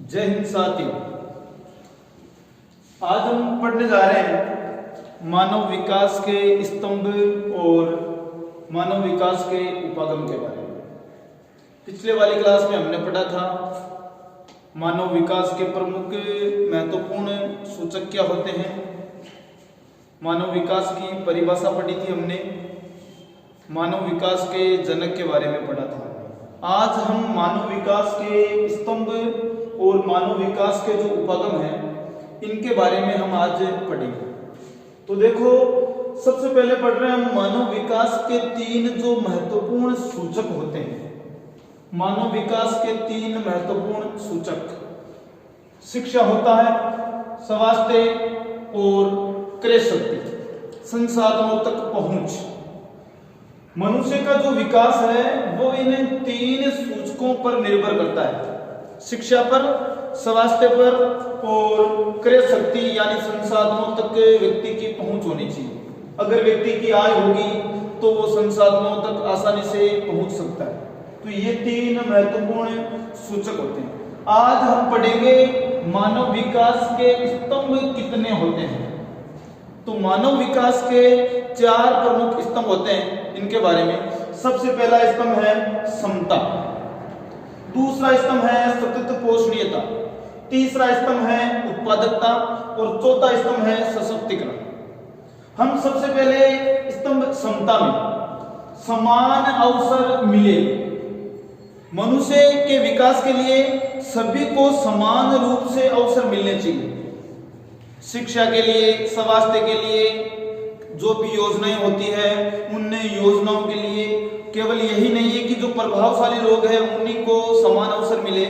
जय हिंद साथियों। आज हम पढ़ने जा रहे हैं मानव विकास के स्तंभ और मानव विकास के उपागम के बारे में। पिछले वाली क्लास में हमने पढ़ा था मानव विकास के प्रमुख महत्वपूर्ण सूचक क्या होते हैं। मानव विकास की परिभाषा पढ़ी थी हमने। मानव विकास के जनक के बारे में पढ़ा था। आज हम मानव विकास के स्तंभ और मानव विकास के जो उपागम हैं इनके बारे में हम आज पढ़ेंगे। तो देखो, सबसे पहले पढ़ रहे हैं हम मानव विकास के तीन जो महत्वपूर्ण सूचक होते हैं। मानव विकास के तीन महत्वपूर्ण सूचक, शिक्षा होता है, स्वास्थ्य और क्रय शक्ति, संसाधनों तक पहुंच। मनुष्य का जो विकास है वो इन तीन सूचकों पर निर्भर करता है, शिक्षा पर, स्वास्थ्य पर और क्रय शक्ति यानी संसाधनों तक व्यक्ति की पहुंच होनी चाहिए। अगर व्यक्ति की आय होगी तो वो संसाधनों तक आसानी से पहुंच सकता है। तो ये तीन महत्वपूर्ण सूचक होते हैं। आज हम पढ़ेंगे मानव विकास के स्तंभ कितने होते हैं। तो मानव विकास के चार प्रमुख स्तंभ होते हैं, इनके बारे में। सबसे पहला स्तंभ है समता, दूसरा स्तंभ है सतत पोषणीयता, तीसरा स्तंभ है उत्पादकता और चौथा स्तंभ है सशक्तिकरण। हम सबसे पहले स्तंभ समता में, समान अवसर मिले। मनुष्य के विकास के लिए सभी को समान रूप से अवसर मिलने चाहिए। शिक्षा के लिए, स्वास्थ्य के लिए जो भी योजनाएं होती है उन योजनाओं के लिए केवल यही नहीं है कि जो प्रभावशाली लोग हैं उन्हीं को समान अवसर मिले,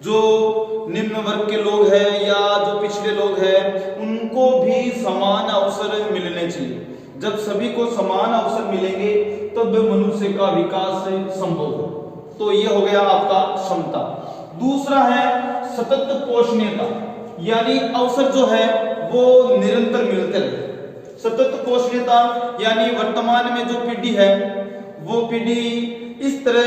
जो निम्न वर्ग के लोग हैं या जो पिछड़े लोग हैं उनको भी समान अवसर मिलने चाहिए। जब सभी को समान अवसर मिलेंगे तब मनुष्य का विकास संभव हो। तो ये हो गया आपका क्षमता। दूसरा है सतत पोषणीयता, यानी अवसर जो है वो निरंतर मिलते रहे। सतत पोषणीयता यानी वर्तमान में जो पीढ़ी है वो पीढ़ी इस तरह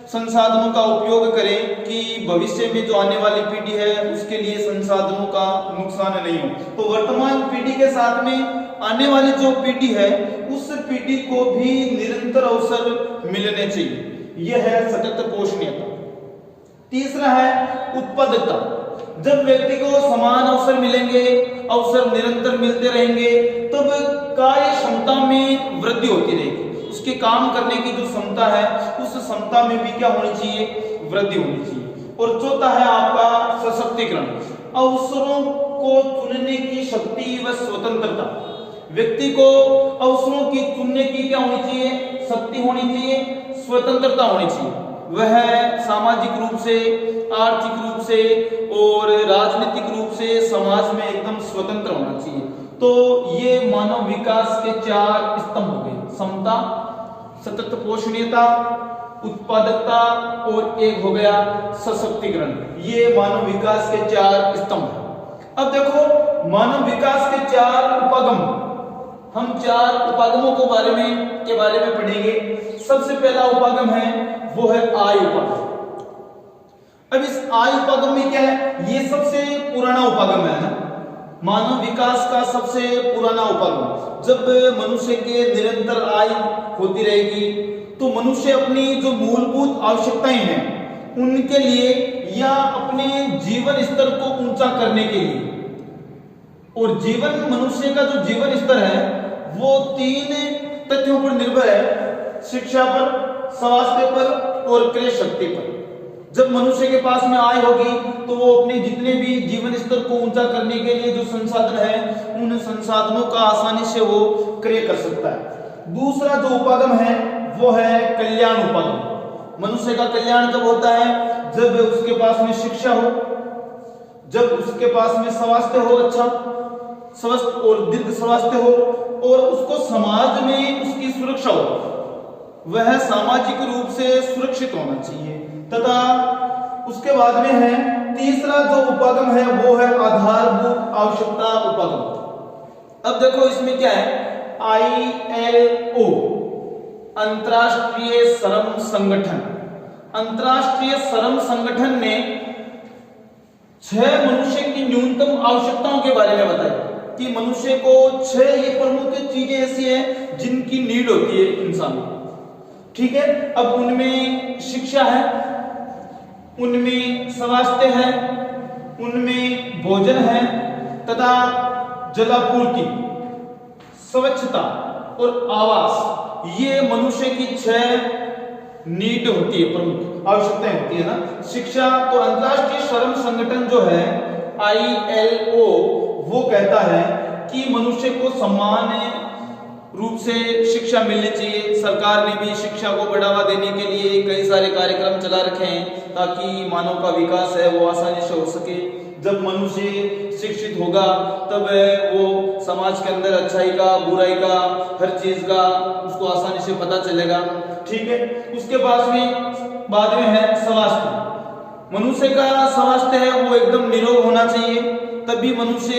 संसाधनों का उपयोग करे कि भविष्य में जो आने वाली पीढ़ी है उसके लिए संसाधनों का नुकसान नहीं हो। तो वर्तमान पीढ़ी के साथ में आने वाली जो पीढ़ी है उस पीढ़ी को भी निरंतर अवसर मिलने चाहिए। यह है सतत पोषणीयता। तीसरा है उत्पादकता। जब व्यक्ति को समान अवसर मिलेंगे, अवसर निरंतर मिलते रहेंगे, तब कार्य क्षमता में वृद्धि होती रहेगी। उसके काम करने की जो क्षमता है उस क्षमता में भी क्या होनी चाहिए, वृद्धि होनी चाहिए। और चौथा है आपका सशक्तिकरण, अवसरों को चुनने की शक्ति व स्वतंत्रता। व्यक्ति को अवसरों की चुनने की क्या होनी चाहिए, शक्ति होनी चाहिए, स्वतंत्रता होनी चाहिए। वह सामाजिक रूप से, आर्थिक रूप से और राजनीतिक रूप से समाज में एकदम स्वतंत्र होना चाहिए। तो ये मानव विकास के चार स्तंभ हो गए, समता, सतत पोषणीयता, उत्पादकता और एक हो गया सशक्तिकरण। ये मानव विकास के चार स्तंभ हैं। अब देखो मानव विकास के चार उपागम, हम चार उपागमों के बारे में पढ़ेंगे। सबसे पहला उपागम है वो है आय उपागम। अब इस आय उपागम में क्या है, ये सबसे पुराना उपागम है ना, मानव विकास का सबसे पुराना उपागम। जब मनुष्य के निरंतर आय होती रहेगी तो मनुष्य अपनी जो मूलभूत आवश्यकताएं हैं उनके लिए या अपने जीवन स्तर को ऊंचा करने के लिए, और जीवन, मनुष्य का जो जीवन स्तर है वो तीन तथ्यों पर निर्भर है, शिक्षा पर, स्वास्थ्य पर और क्रय शक्ति पर। जब मनुष्य के पास में आय होगी तो वो अपने जितने भी जीवन स्तर को ऊंचा करने के लिए जो संसाधन है उन संसाधनों का आसानी से वो क्रय कर सकता है। दूसरा जो उपागम है वो है कल्याण उपागम। मनुष्य का कल्याण कब होता है, जब उसके पास में शिक्षा हो, जब उसके पास में स्वास्थ्य हो, अच्छा स्वस्थ और दीर्घ स्वास्थ्य हो, और उसको समाज में उसकी सुरक्षा हो, वह सामाजिक रूप से सुरक्षित होना चाहिए। तथा उसके बाद में है तीसरा जो उपागम है वो है आधारभूत आवश्यकता उपागम। अब देखो इसमें क्या है, ILO, अंतरराष्ट्रीय श्रम संगठन। अंतरराष्ट्रीय श्रम संगठन ने 6 मनुष्य की न्यूनतम आवश्यकताओं के बारे में बताया कि मनुष्य को 6 ये प्रमुख चीजें ऐसी हैं जिनकी नीड होती है इंसान को। ठीक है, अब उनमें शिक्षा है, उनमें स्वास्थ्य है, उनमें भोजन है तथा जलापूर्ति, स्वच्छता और आवास। ये मनुष्य की 6 नीड होती है, प्रमुख आवश्यकताएं होती है ना। शिक्षा तो अंतरराष्ट्रीय श्रम संगठन जो है ILO वो कहता है कि मनुष्य को समान रूप से शिक्षा मिलनी चाहिए। सरकार ने भी शिक्षा को बढ़ावा देने के लिए कई सारे कार्यक्रम चला रखे हैं ताकि मानव का विकास है वो आसानी से हो सके। जब मनुष्य शिक्षित होगा तब वो समाज के अंदर अच्छाई का, बुराई का, हर चीज का उसको आसानी से पता चलेगा। ठीक है, उसके बाद में है स्वास्थ्य। मनुष्य का स्वास्थ्य है वो एकदम निरोग होना चाहिए, तभी मनुष्य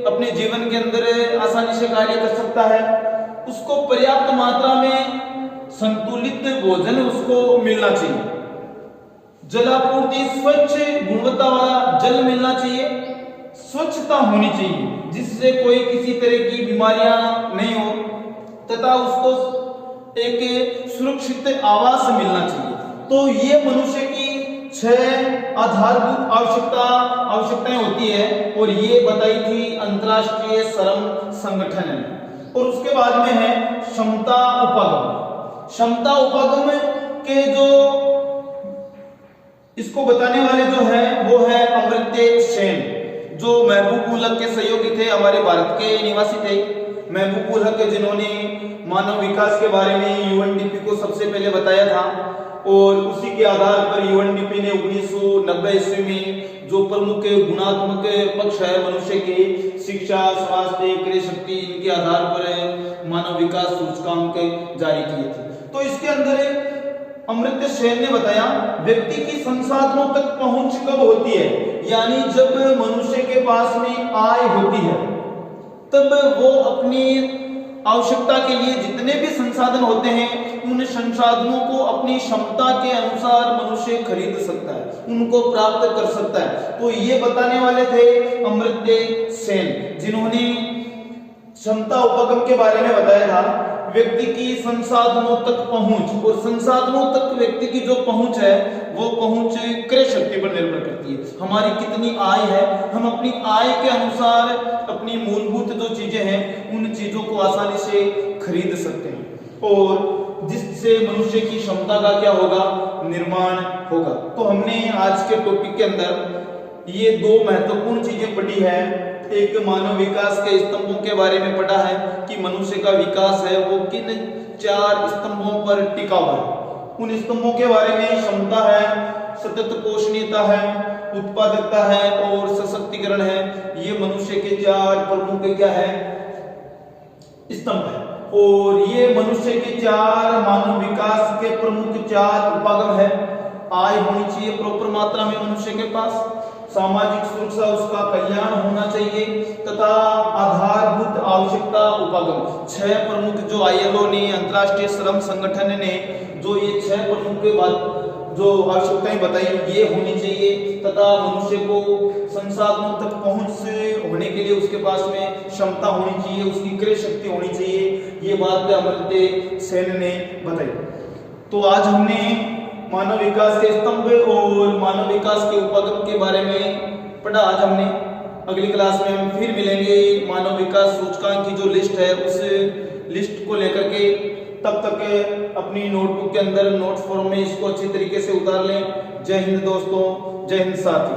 अपने जीवन के अंदर आसानी से कार्य कर सकता है। उसको पर्याप्त मात्रा में संतुलित भोजन उसको मिलना चाहिए। जलापूर्ति, स्वच्छ गुणवत्ता वाला जल मिलना चाहिए, स्वच्छता होनी चाहिए जिससे कोई किसी तरह की बीमारियां नहीं हो तथा उसको एक सुरक्षित आवास मिलना चाहिए। तो ये मनुष्य की 6 आधारभूत आवश्यकताएं होती है और ये बताई थी अंतरराष्ट्रीय श्रम संगठन ने। और उसके बाद में है क्षमता उपागम। क्षमता उपागम के जो इसको बताने वाले जो है वो है अमर्त्य सेन, जो महबूब उल हक के सहयोगी थे, हमारे भारत के निवासी थे। महबूब उल हक जिन्होंने मानव विकास के बारे में UNDP को सबसे पहले बताया था और उसी के आधार पर UNDP ने 1990 ईस्वी में जो प्रमुख गुणात्मक पक्ष है मनुष्य के, शिक्षा, स्वास्थ्य, क्रय शक्ति, इनके आधार पर मानव विकास सूचकांक जारी किए थे। तो इसके अंदर अमर्त्य सेन ने बताया व्यक्ति की संसाधनों तक पहुंच कब होती है, यानी जब मनुष्य के पास में आय होती है तब वो अपनी आवश्यकता के लिए जितने भी संसाधन होते हैं उन संसाधनों को अपनी क्षमता के अनुसार मनुष्य खरीद सकता है, उनको प्राप्त कर सकता है। तो ये बताने वाले थे अमर्त्य सेन, जिन्होंने क्षमता उपागम के बारे में बताया था। व्यक्ति की संसाधनों तक पहुंच, और संसाधनों तक व्यक्ति की जो पहुंच है वो पहुंच क्रय शक्ति पर निर्भर करती है। हमारी कितनी आय है, हम अपनी आय के अनुसार अपनी मूलभूत जो चीजें हैं उन चीजों को आसानी से खरीद सकते हैं और जिससे मनुष्य की क्षमता का क्या होगा, निर्माण होगा। तो हमने आज के टॉपिक के अंदर ये 2 महत्वपूर्ण चीजें पढ़ी है। एक मानव विकास के स्तंभों के बारे में पढ़ा है कि मनुष्य का विकास है वो किन 4 स्तंभों पर टिका हुआ है। उन स्तंभों के बारे में क्षमता है, सतत पोषणीयता है, उत्पादकता है और सशक्तिकरण है। ये मनुष्य के 4 प्रमुख क्या है, स्तंभ है। और ये मनुष्य के 4 मानव विकास के प्रमुख 4 उपागम है। आय होनी चाहिए प्रॉपर मात्रा में मनुष्य के पास, सामाजिक सुरक्षा, उसका कल्याण होना चाहिए तथा आधारभूत आवश्यकता उपागम। 6 प्रमुख जो ILO ने, अंतरराष्ट्रीय श्रम संगठन ने जो ये 6 प्रमुख जो आवश्यकताएं बताई ये होनी चाहिए तथा मनुष्य को संसाधनों तक पहुंच होने के लिए उसके पास में क्षमता होनी चाहिए, उसकी क्रय शक्ति होनी चाहिए। ये बात अमर्त्य सेन ने बताई। तो आज हमने मानव विकास के स्तंभ और मानव विकास के उपागम के बारे में पढ़ा। आज हमने अगली क्लास में हम फिर मिलेंगे मानव विकास सूचकांक की जो लिस्ट है उस लिस्ट को लेकर के। तब तक अपनी नोटबुक के अंदर नोट्स फॉर्म में इसको अच्छी तरीके से उतार लें। जय हिंद दोस्तों, जय हिंद साथी।